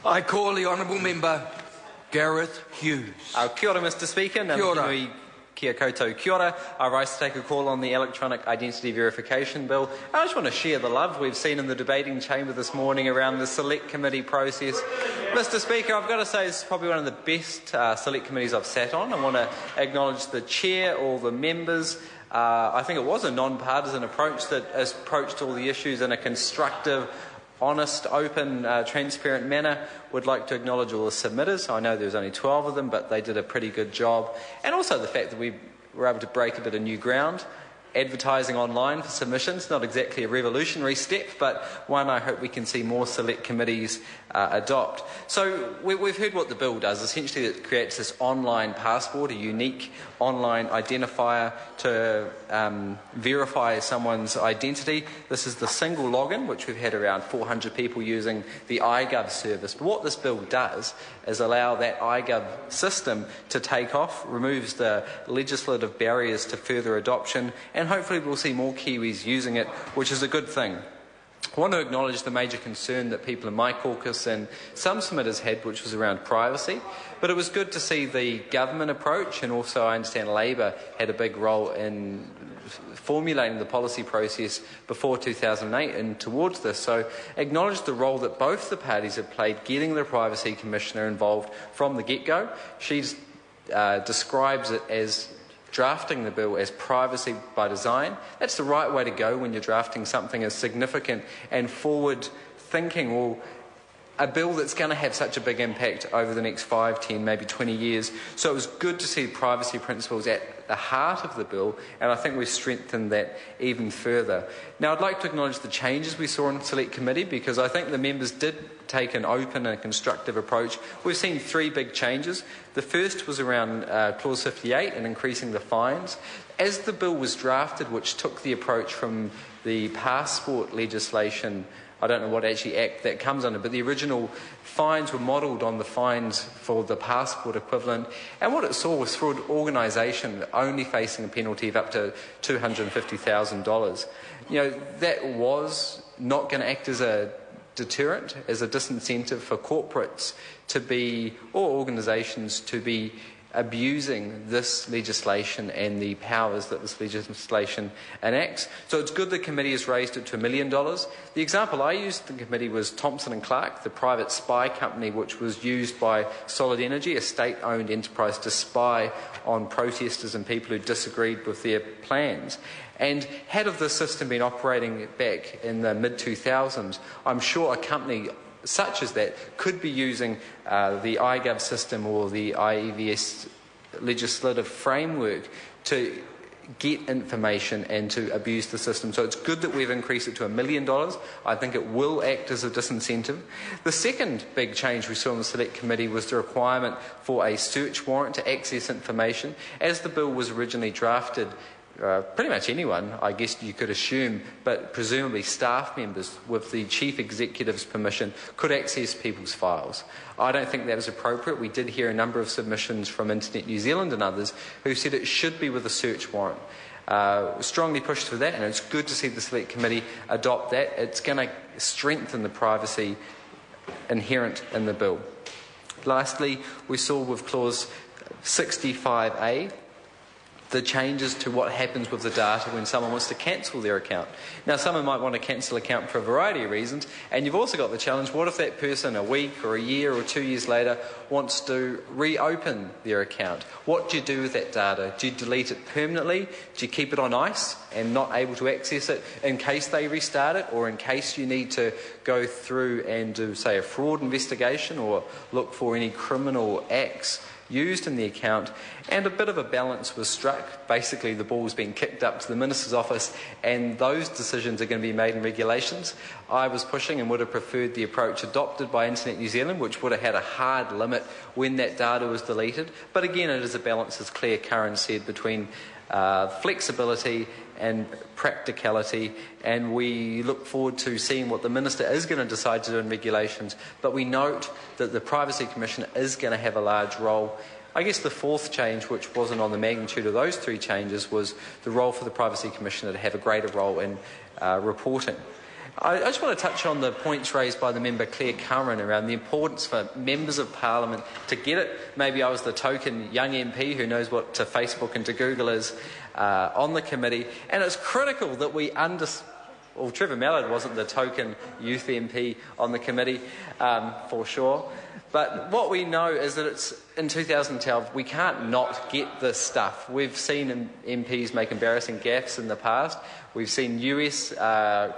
I call the Honourable Member Gareth Hughes. Kia ora, Mr Speaker. Kia ora. Kia koutou kia ora. I rise to take a call on the Electronic Identity Verification Bill. I just want to share the love we've seen in the debating chamber this morning around the Select Committee process. Mr Speaker, I've got to say this is probably one of the best Select Committees I've sat on. I want to acknowledge the Chair, all the members. I think it was a non-partisan approach that has approached all the issues in a constructive, honest, open, transparent manner. Would like to acknowledge all the submitters. I know there was only 12 of them, but they did a pretty good job. And also the fact that we were able to break a bit of new ground. Advertising online for submissions, not exactly a revolutionary step, but one I hope we can see more select committees adopt. So we've heard what the bill does. Essentially it creates this online passport, a unique online identifier to verify someone's identity. This is the single login, which we've had around 400 people using the iGov service. But what this bill does is allow that iGov system to take off, removes the legislative barriers to further adoption, and hopefully we'll see more Kiwis using it, which is a good thing. I want to acknowledge the major concern that people in my caucus and some submitters had, which was around privacy. But it was good to see the government approach, and also I understand Labor had a big role in formulating the policy process before 2008 and towards this. So acknowledge the role that both the parties have played getting the Privacy Commissioner involved from the get-go. She describes it as drafting the bill as privacy by design. That's the right way to go when you're drafting something as significant and forward-thinking. Well, a bill that's going to have such a big impact over the next 5, 10, maybe 20 years. So it was good to see privacy principles at the heart of the bill, and I think we've strengthened that even further. Now, I'd like to acknowledge the changes we saw in the Select Committee, because I think the members did take an open and constructive approach. We've seen 3 big changes. The first was around Clause 58 and increasing the fines. As the bill was drafted, which took the approach from the passport legislation, I don't know what actually act that comes under, but the original fines were modelled on the fines for the passport equivalent, and what it saw was for an organisation only facing a penalty of up to $250,000. You know, that was not going to act as a deterrent, as a disincentive for corporates to be, or organisations to be, abusing this legislation and the powers that this legislation enacts. So it's good the committee has raised it to $1 million. The example I used in the committee was Thompson & Clark, the private spy company which was used by Solid Energy, a state-owned enterprise, to spy on protesters and people who disagreed with their plans. And had this system been operating back in the mid-2000s, I'm sure a company such as that could be using the iGov system or the IEVS legislative framework to get information and to abuse the system. So it's good that we've increased it to $1 million. I think it will act as a disincentive. The second big change we saw in the Select Committee was the requirement for a search warrant to access information. As the bill was originally drafted, pretty much anyone, I guess you could assume, but presumably staff members with the Chief Executive's permission could access people's files. I don't think that was appropriate. We did hear a number of submissions from Internet New Zealand and others who said it should be with a search warrant. Strongly pushed for that, and it's good to see the Select Committee adopt that. It's going to strengthen the privacy inherent in the bill. Lastly, we saw with Clause 65A the changes to what happens with the data when someone wants to cancel their account. Now, someone might want to cancel an account for a variety of reasons, and you've also got the challenge, what if that person a week or a year or 2 years later wants to reopen their account? What do you do with that data? Do you delete it permanently? Do you keep it on ice and not able to access it in case they restart it, or in case you need to go through and do, say, a fraud investigation or look for any criminal acts used in the account? And a bit of a balance was struck. Basically, the ball's been kicked up to the Minister's office, and those decisions are going to be made in regulations. I was pushing and would have preferred the approach adopted by Internet New Zealand, which would have had a hard limit when that data was deleted. But again, it is a balance, as Claire Curran said, between flexibility and practicality, and we look forward to seeing what the Minister is going to decide to do in regulations. But we note that the Privacy Commissioner is going to have a large role. I guess the fourth change, which wasn't on the magnitude of those 3 changes, was the role for the Privacy Commissioner to have a greater role in reporting. I just want to touch on the points raised by the member Claire Curran around the importance for members of Parliament to get it. Maybe I was the token young MP who knows what to Facebook and to Google is on the committee, and it's critical that we Well, Trevor Mallard wasn't the token youth MP on the committee, for sure. But what we know is that it's in 2012, we can't not get this stuff. We've seen MPs make embarrassing gaffes in the past. We've seen US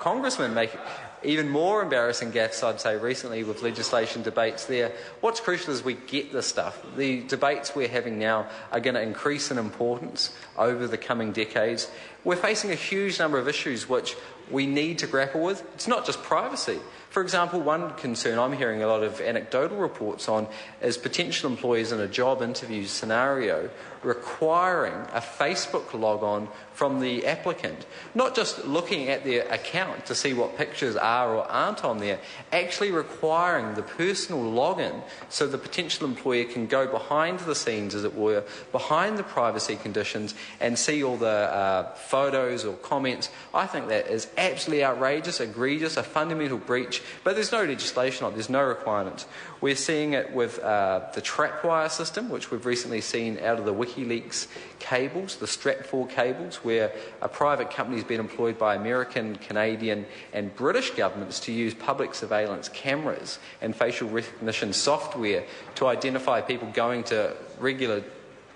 congressmen make even more embarrassing gaffes, I'd say, recently with legislation debates there. What's crucial is we get this stuff. The debates we're having now are going to increase in importance over the coming decades. We're facing a huge number of issues which we need to grapple with. It's not just privacy. For example, one concern I'm hearing a lot of anecdotal reports on is potential employees in a job interview scenario requiring a Facebook log-on from the applicant. Not just looking at their account to see what pictures are or aren't on there, actually requiring the personal login so the potential employer can go behind the scenes, as it were, behind the privacy conditions and see all the photos or comments. I think that is absolutely outrageous, egregious, a fundamental breach, but there's no legislation on it, there's no requirements. We're seeing it with the trapwire system, which we've recently seen out of the WikiLeaks cables, the Stratfor cables, where a private company has been employed by American, Canadian and British governments to use public surveillance cameras and facial recognition software to identify people going to regular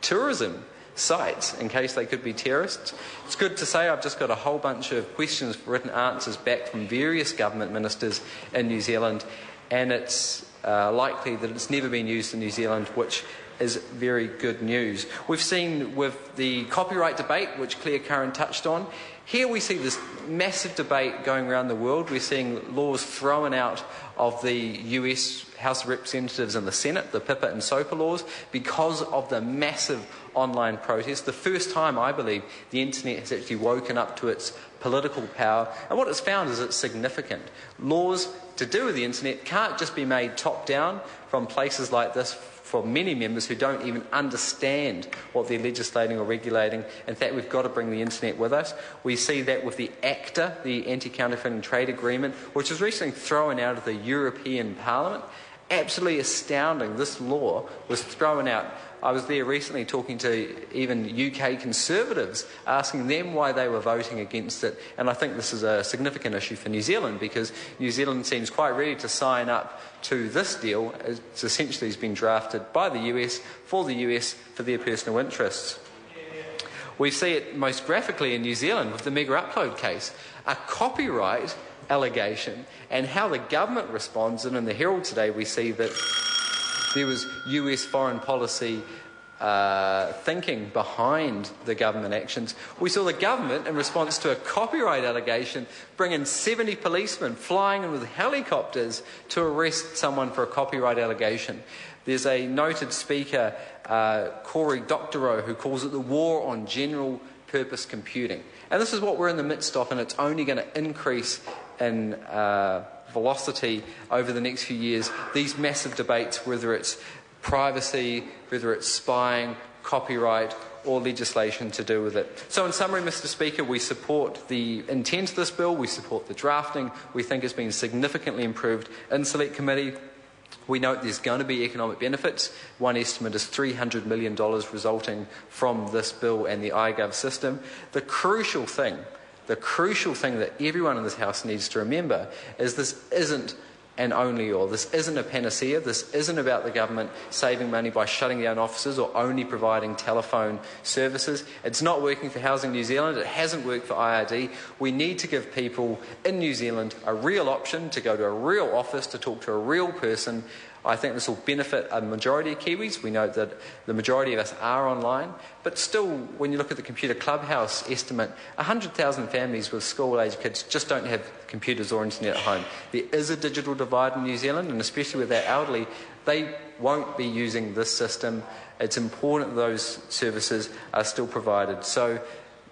tourism sites in case they could be terrorists. It's good to say I've just got a whole bunch of questions, written answers back from various government ministers in New Zealand, and it's likely that it's never been used in New Zealand, which is very good news. We've seen with the copyright debate, which Claire Curran touched on, here we see this massive debate going around the world. We're seeing laws thrown out of the US House of Representatives and the Senate, the PIPA and SOPA laws, because of the massive online protest. The first time, I believe, the internet has actually woken up to its political power. And what it's found is it's significant. Laws to do with the internet can't just be made top-down from places like this for many members who don't even understand what they're legislating or regulating. In fact, we've got to bring the internet with us. We see that with the ACTA, the Anti-Counterfeiting Trade Agreement, which was recently thrown out of the European Parliament. Absolutely astounding. This law was thrown out. I was there recently talking to even UK Conservatives, asking them why they were voting against it. And I think this is a significant issue for New Zealand, because New Zealand seems quite ready to sign up to this deal. It's essentially has been drafted by the US, for their personal interests. We see it most graphically in New Zealand with the Mega Upload case, a copyright allegation, and how the government responds. And in the Herald today we see that there was US foreign policy thinking behind the government actions. We saw the government, in response to a copyright allegation, bring in 70 policemen flying in with helicopters to arrest someone for a copyright allegation. There's a noted speaker, Cory Doctorow, who calls it the war on general purpose computing. And this is what we're in the midst of, and it's only going to increase in velocity over the next few years. These massive debates, whether it's privacy, whether it's spying, copyright, or legislation to do with it. So in summary, Mr. Speaker, we support the intent of this bill, we support the drafting. We think it's been significantly improved in Select Committee. We note there's going to be economic benefits. One estimate is $300 million resulting from this bill and the iGov system. The crucial thing that everyone in this House needs to remember is this isn't an only-or. This isn't a panacea. This isn't about the government saving money by shutting down offices or only providing telephone services. It's not working for Housing New Zealand. It hasn't worked for IRD. We need to give people in New Zealand a real option to go to a real office, to talk to a real person. I think this will benefit a majority of Kiwis. We know that the majority of us are online, but still, when you look at the Computer Clubhouse estimate, 100,000 families with school-age kids just don't have computers or internet at home. There is a digital divide in New Zealand, and especially with our elderly, they won't be using this system. It's important that those services are still provided. So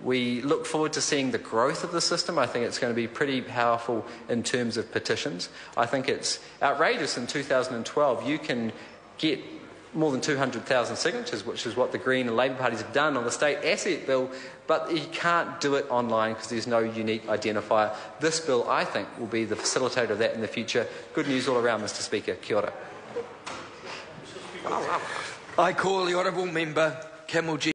we look forward to seeing the growth of the system. I think it's going to be pretty powerful in terms of petitions. I think it's outrageous in 2012. You can get more than 200,000 signatures, which is what the Green and Labour parties have done on the state asset bill, but you can't do it online because there's no unique identifier. This bill, I think, will be the facilitator of that in the future. Good news all around, Mr Speaker. Kia ora. I call the honourable member Camel G.